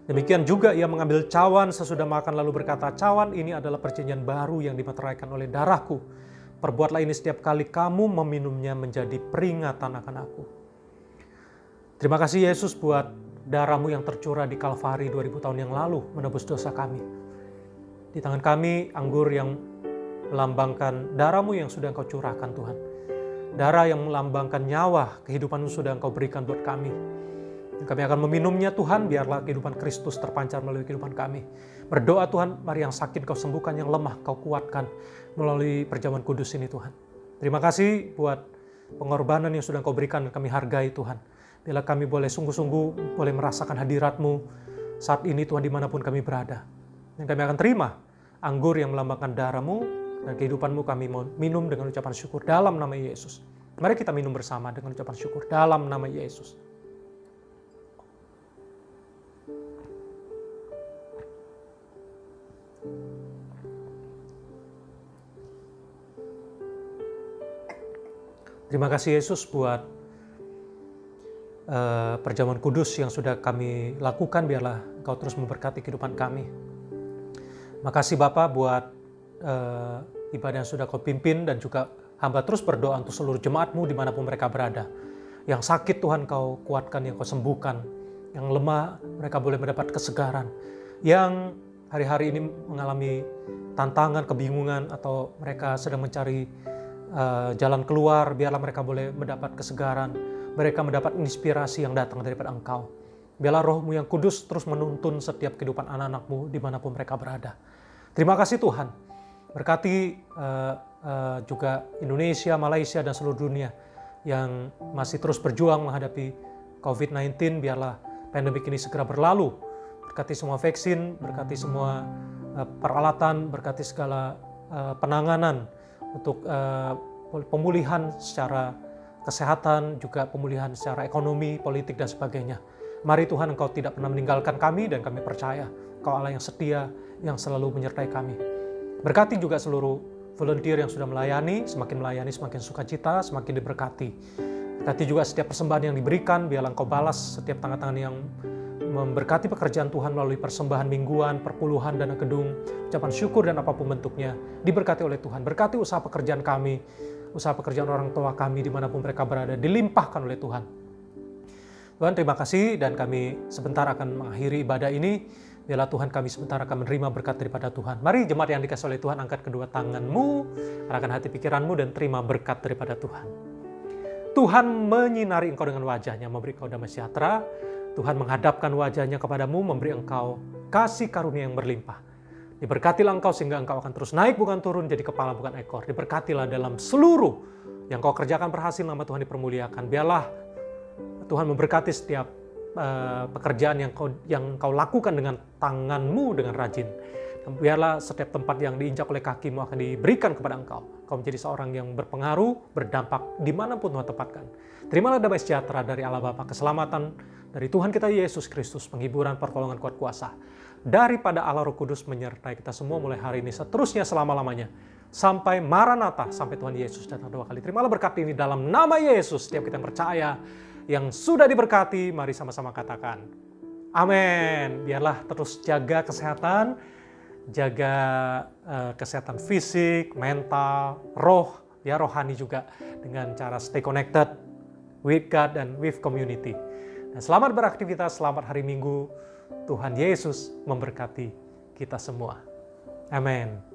Demikian juga ia mengambil cawan sesudah makan lalu berkata, cawan ini adalah perjanjian baru yang dimeteraikan oleh darahku. Perbuatlah ini setiap kali kamu meminumnya menjadi peringatan akan aku. Terima kasih Yesus buat darah-Mu yang tercurah di Kalvari 2000 tahun yang lalu menebus dosa kami. Di tangan kami anggur yang melambangkan darah-Mu yang sudah Engkau curahkan Tuhan. Darah yang melambangkan nyawa, kehidupan-Mu sudah Engkau berikan buat kami. Dan kami akan meminumnya Tuhan, biarlah kehidupan Kristus terpancar melalui kehidupan kami. Berdoa Tuhan, mari yang sakit Kau sembuhkan, yang lemah Kau kuatkan melalui perjamuan kudus ini Tuhan. Terima kasih buat pengorbanan yang sudah Engkau berikan, kami hargai Tuhan. Bila kami boleh sungguh-sungguh boleh merasakan hadirat-Mu saat ini Tuhan dimanapun kami berada. Dan kami akan terima anggur yang melambangkan darah-Mu dan kehidupan-Mu, kami mau minum dengan ucapan syukur dalam nama Yesus. Mari kita minum bersama dengan ucapan syukur dalam nama Yesus. Terima kasih Yesus buat perjamuan kudus yang sudah kami lakukan, biarlah Engkau terus memberkati kehidupan kami. Makasih Bapa buat ibadah yang sudah Kau pimpin, dan juga hamba terus berdoa untuk seluruh jemaat-Mu dimanapun mereka berada. Yang sakit Tuhan Kau kuatkan, yang Kau sembuhkan, yang lemah mereka boleh mendapat kesegaran, yang hari-hari ini mengalami tantangan, kebingungan, atau mereka sedang mencari jalan keluar, biarlah mereka boleh mendapat kesegaran. Mereka mendapat inspirasi yang datang daripada Engkau. Biarlah Roh-Mu yang kudus terus menuntun setiap kehidupan anak-anak-Mu dimanapun mereka berada. Terima kasih Tuhan. Berkati juga Indonesia, Malaysia, dan seluruh dunia yang masih terus berjuang menghadapi COVID-19. Biarlah pandemik ini segera berlalu. Berkati semua vaksin, berkati semua peralatan, berkati segala penanganan untuk pemulihan secara kesehatan, juga pemulihan secara ekonomi, politik, dan sebagainya. Mari Tuhan, Engkau tidak pernah meninggalkan kami, dan kami percaya Engkau Allah yang setia, yang selalu menyertai kami. Berkati juga seluruh volunteer yang sudah melayani, semakin sukacita, semakin diberkati. Berkati juga setiap persembahan yang diberikan, biarlah Engkau balas setiap tangan-tangan yang memberkati pekerjaan Tuhan melalui persembahan mingguan, perpuluhan, dana gedung, ucapan syukur, dan apapun bentuknya, diberkati oleh Tuhan. Berkati usaha pekerjaan kami, usaha pekerjaan orang tua kami dimanapun mereka berada, dilimpahkan oleh Tuhan. Tuhan, terima kasih, dan kami sebentar akan mengakhiri ibadah ini. Biarlah Tuhan, kami sebentar akan menerima berkat daripada Tuhan. Mari jemaat yang dikasih oleh Tuhan, angkat kedua tanganmu, arahkan hati pikiranmu, dan terima berkat daripada Tuhan. Tuhan menyinari engkau dengan wajahnya, memberi engkau damai sejahtera. Tuhan menghadapkan wajahnya kepadamu, memberi engkau kasih karunia yang berlimpah. Diberkatilah engkau sehingga engkau akan terus naik bukan turun, jadi kepala bukan ekor. Diberkatilah dalam seluruh yang kau kerjakan berhasil, nama Tuhan dipermuliakan. Biarlah Tuhan memberkati setiap pekerjaan yang kau lakukan dengan tanganmu dengan rajin. Dan biarlah setiap tempat yang diinjak oleh kakimu akan diberikan kepada engkau. Kau menjadi seorang yang berpengaruh, berdampak dimanapun Tuhan tempatkan. Terimalah damai sejahtera dari Allah Bapa, keselamatan dari Tuhan kita Yesus Kristus, penghiburan, pertolongan, kuat kuasa daripada Allah Roh Kudus menyertai kita semua mulai hari ini, seterusnya selama-lamanya. Sampai Maranatha, sampai Tuhan Yesus datang 2 kali. Terimalah berkat ini dalam nama Yesus. Setiap kita yang percaya, yang sudah diberkati, mari sama-sama katakan amin. Biarlah terus jaga kesehatan, jaga kesehatan fisik, mental, roh, ya rohani juga, dengan cara stay connected with God dan with community. Dan selamat beraktivitas, selamat hari Minggu. Tuhan Yesus memberkati kita semua. Amin.